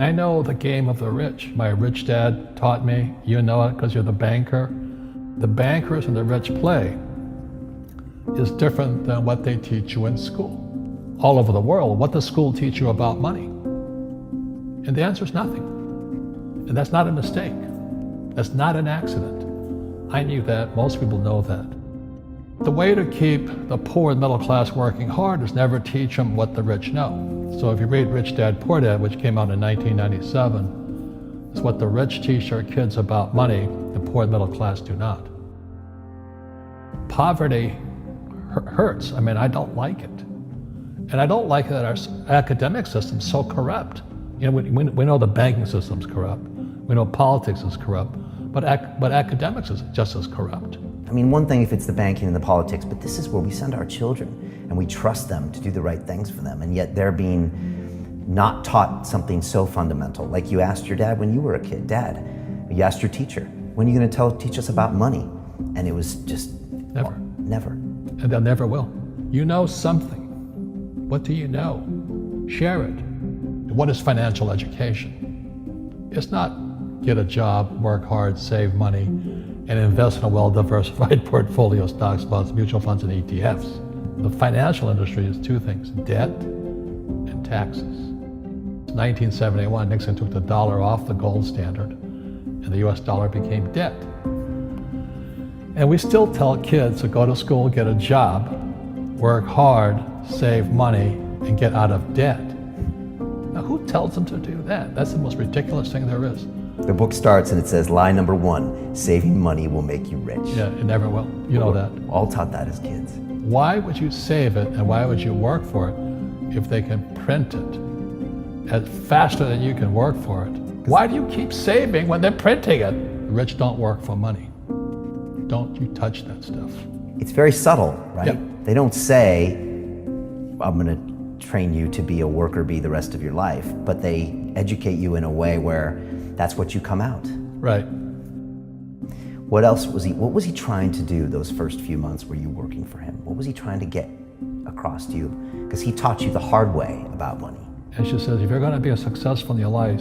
I know the game of the rich. My rich dad taught me. You know it because you're the banker. The bankers and the rich play is different than what they teach you in school. All over the world, what does school teach you about money? And the answer is nothing. And that's not a mistake. That's not an accident. I knew that. Most people know that. The way to keep the poor and middle class working hard is never teach them what the rich know. So if you read Rich Dad, Poor Dad, which came out in 1997, it's what the rich teach their kids about money, the poor and middle class do not. Poverty hurts. I mean, I don't like it. And I don't like that our academic system's so corrupt. You know, we know the banking system's corrupt. We know politics is corrupt. But academics is just as corrupt. I mean, one thing if it's the banking and the politics, but this is where we send our children and we trust them to do the right things for them, and yet they're being not taught something so fundamental. Like you asked your dad when you were a kid, Dad, you asked your teacher, when are you going to teach us about money? And it was just never. Well, never. And they'll never will. You know something. What do you know? Share it. What is financial education? It's not get a job, work hard, save money, and invest in a well-diversified portfolio of stocks, bonds, mutual funds, and ETFs. The financial industry is two things, debt and taxes. In 1971, Nixon took the dollar off the gold standard, and the US dollar became debt. And we still tell kids to go to school, get a job, work hard, save money, and get out of debt. Now, who tells them to do that? That's the most ridiculous thing there is. The book starts and it says, lie number 1, saving money will make you rich. Yeah, it never will. You know that. All taught that as kids. Why would you save it and why would you work for it if they can print it faster than you can work for it? Why do you keep saving when they're printing it? The rich don't work for money. Don't you touch that stuff. It's very subtle, right? Yep. They don't say, I'm going to train you to be a worker bee the rest of your life, but they educate you in a way where that's what you come out. Right. What was he trying to do those first few months were you working for him? What was he trying to get across to you? Because he taught you the hard way about money. And she says, if you're going to be successful in your life,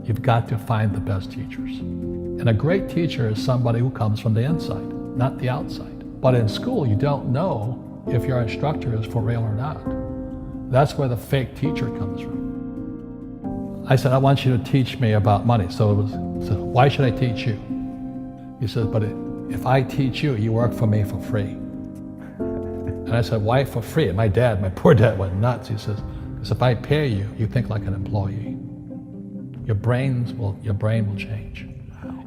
you've got to find the best teachers. And a great teacher is somebody who comes from the inside, not the outside. But in school, you don't know if your instructor is for real or not. That's where the fake teacher comes from. I said, I want you to teach me about money. So why should I teach you? He said, but if I teach you, you work for me for free. And I said, why for free? And my poor dad went nuts. He says, because if I pay you, you think like an employee. Your brain will change.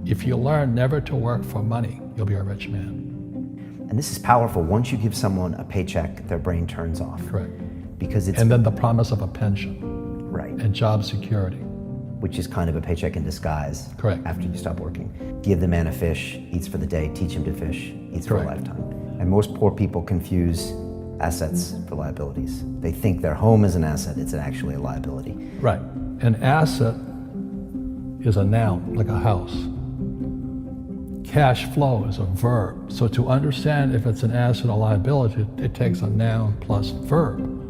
If you learn never to work for money, you'll be a rich man. And this is powerful. Once you give someone a paycheck, their brain turns off. Correct. Because it's... And then the promise of a pension. Right. And job security. Which is kind of a paycheck in disguise. Correct. After you stop working. Give the man a fish, eats for the day, teach him to fish, eats for a lifetime. And most poor people confuse assets for liabilities. They think their home is an asset, it's actually a liability. Right. An asset is a noun, like a house. Cash flow is a verb. So to understand if it's an asset or liability, it takes a noun plus verb.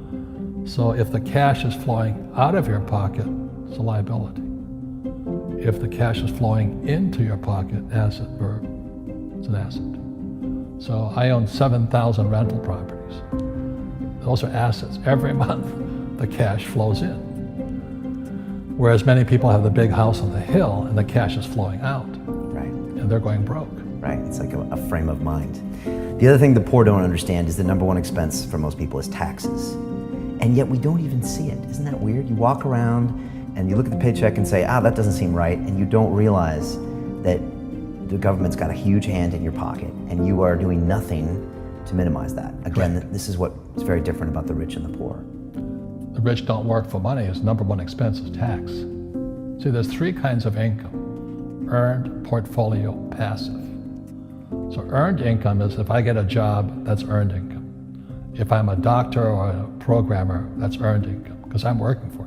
So if the cash is flowing out of your pocket, it's a liability. If the cash is flowing into your pocket, asset, verb, it's an asset. So I own 7,000 rental properties. Those are assets. Every month, the cash flows in. Whereas many people have the big house on the hill and the cash is flowing out. Right. And they're going broke. Right, it's like a frame of mind. The other thing the poor don't understand is the number 1 expense for most people is taxes. And yet we don't even see it. Isn't that weird? You walk around and you look at the paycheck and say, that doesn't seem right, and you don't realize that the government's got a huge hand in your pocket and you are doing nothing to minimize that. Again, this is what's very different about the rich and the poor. The rich don't work for money. His number 1 expense is tax. See, there's 3 kinds of income: earned, portfolio, passive. So earned income is if I get a job, that's earned income. If I'm a doctor or a programmer, that's earned income because I'm working for it.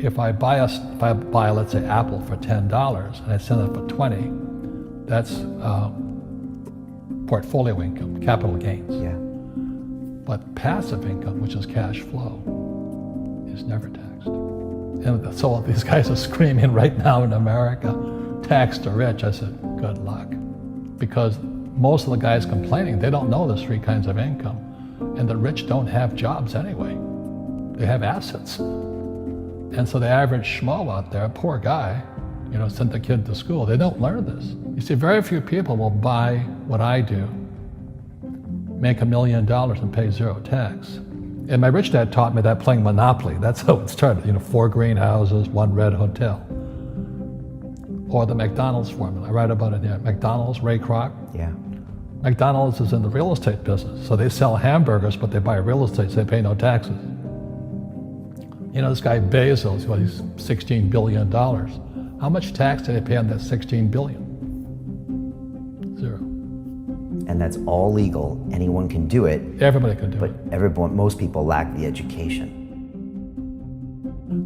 If I buy, let's say, Apple for $10 and I sell it for $20, that's portfolio income, capital gains. Yeah. But passive income, which is cash flow, is never taxed. And so these guys are screaming right now in America, tax the rich. I said, good luck. Because most of the guys complaining, they don't know there's three kinds of income. And the rich don't have jobs anyway. They have assets. And so the average schmo out there, poor guy, sent the kid to school. They don't learn this. You see, very few people will buy what I do, make $1 million and pay zero tax. And my rich dad taught me that playing Monopoly. That's how it started. 4 greenhouses, 1 red hotel. Or the McDonald's formula. I write about it here. McDonald's, Ray Kroc. Yeah. McDonald's is in the real estate business. So they sell hamburgers, but they buy real estate, so they pay no taxes. This guy Bezos, he's $16 billion. How much tax did they pay on that $16 billion? Zero. And that's all legal. Anyone can do it. Everybody can do it. But most people lack the education.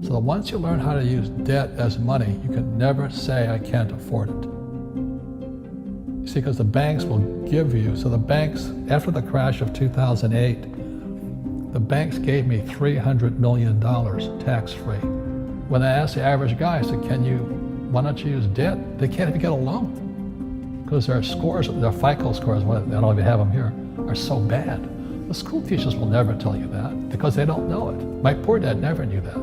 So once you learn how to use debt as money, you can never say, I can't afford it. You see, because the banks will give you, so the banks, after the crash of 2008, the banks gave me $300 million tax-free. When I asked the average guy, I said, why don't you use debt? They can't even get a loan. Because their scores, their FICO scores, I don't even have them here, are so bad. The school teachers will never tell you that because they don't know it. My poor dad never knew that.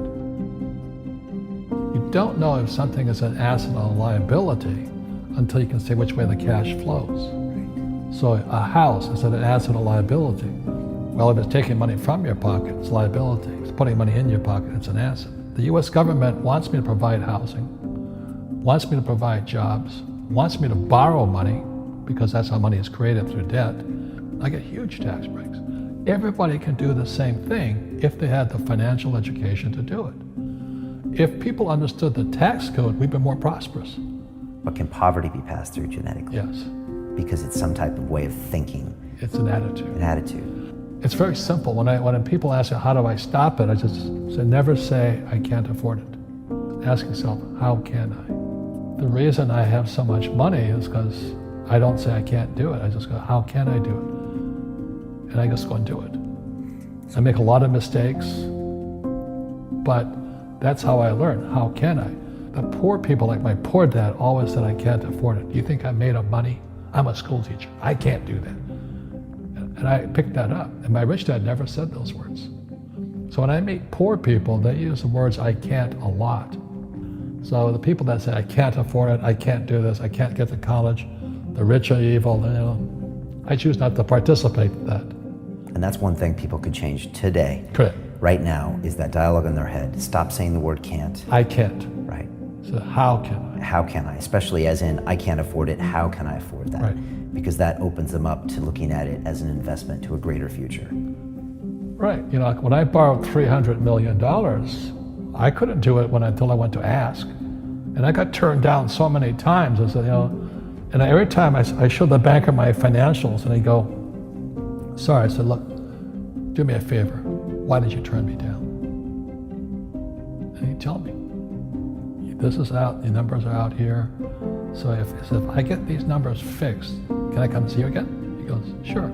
You don't know if something is an asset or a liability until you can say which way the cash flows. So a house is an asset or liability. Well, if it's taking money from your pocket, it's liability. If it's putting money in your pocket, it's an asset. The US government wants me to provide housing, wants me to provide jobs, wants me to borrow money because that's how money is created through debt. I get huge tax breaks. Everybody can do the same thing if they had the financial education to do it. If people understood the tax code, we'd be more prosperous. But can poverty be passed through genetically? Yes. Because it's some type of way of thinking. It's an attitude. An attitude. It's very simple. When people ask me, how do I stop it? I just say, never say, I can't afford it. Ask yourself, how can I? The reason I have so much money is because I don't say I can't do it. I just go, how can I do it? And I just go and do it. I make a lot of mistakes, but that's how I learn. How can I? The poor people, like my poor dad, always said, I can't afford it. Do you think I'm made of money? I'm a school teacher. I can't do that. And I picked that up. And my rich dad never said those words. So when I meet poor people, they use the words I can't a lot. So the people that say, I can't afford it, I can't do this, I can't get to college, the rich are evil, I choose not to participate in that. And that's one thing people could change today. Correct. Right now is that dialogue in their head. Stop saying the word can't. I can't. Right. So how can I? How can I? Especially as in, I can't afford it, how can I afford that? Right. Because that opens them up to looking at it as an investment to a greater future. Right. When I borrowed $300 million, I couldn't do it until I went to ask. And I got turned down so many times. I said, and every time I showed the banker my financials, and he'd go, sorry. I said, look, do me a favor. Why did you turn me down? And he'd tell me, this is out, the numbers are out here. So if I get these numbers fixed, can I come see you again? He goes, sure.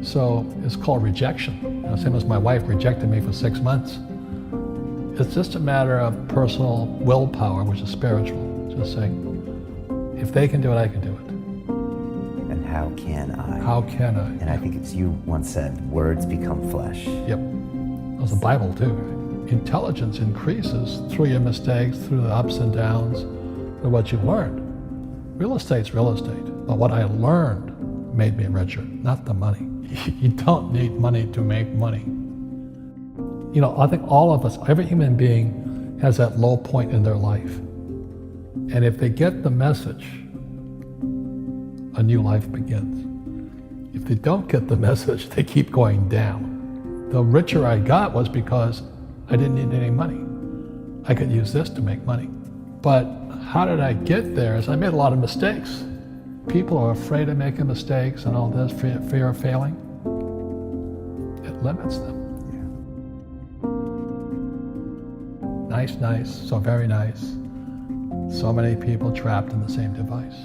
So it's called rejection. Same as my wife rejected me for 6 months. It's just a matter of personal willpower, which is spiritual. Just saying, if they can do it, I can do it. And how can I? How can I? And I think it's you once said, words become flesh. Yep. That was the Bible too. Intelligence increases through your mistakes, through the ups and downs, through what you learned. Real estate's real estate, but what I learned made me richer, not the money. You don't need money to make money. I think all of us, every human being has that low point in their life. And if they get the message, a new life begins. If they don't get the message, they keep going down. The richer I got was because I didn't need any money. I could use this to make money. But how did I get there? Is I made a lot of mistakes. People are afraid of making mistakes and all this, fear of failing. It limits them. Yeah. Nice, so very nice. So many people trapped in the same device.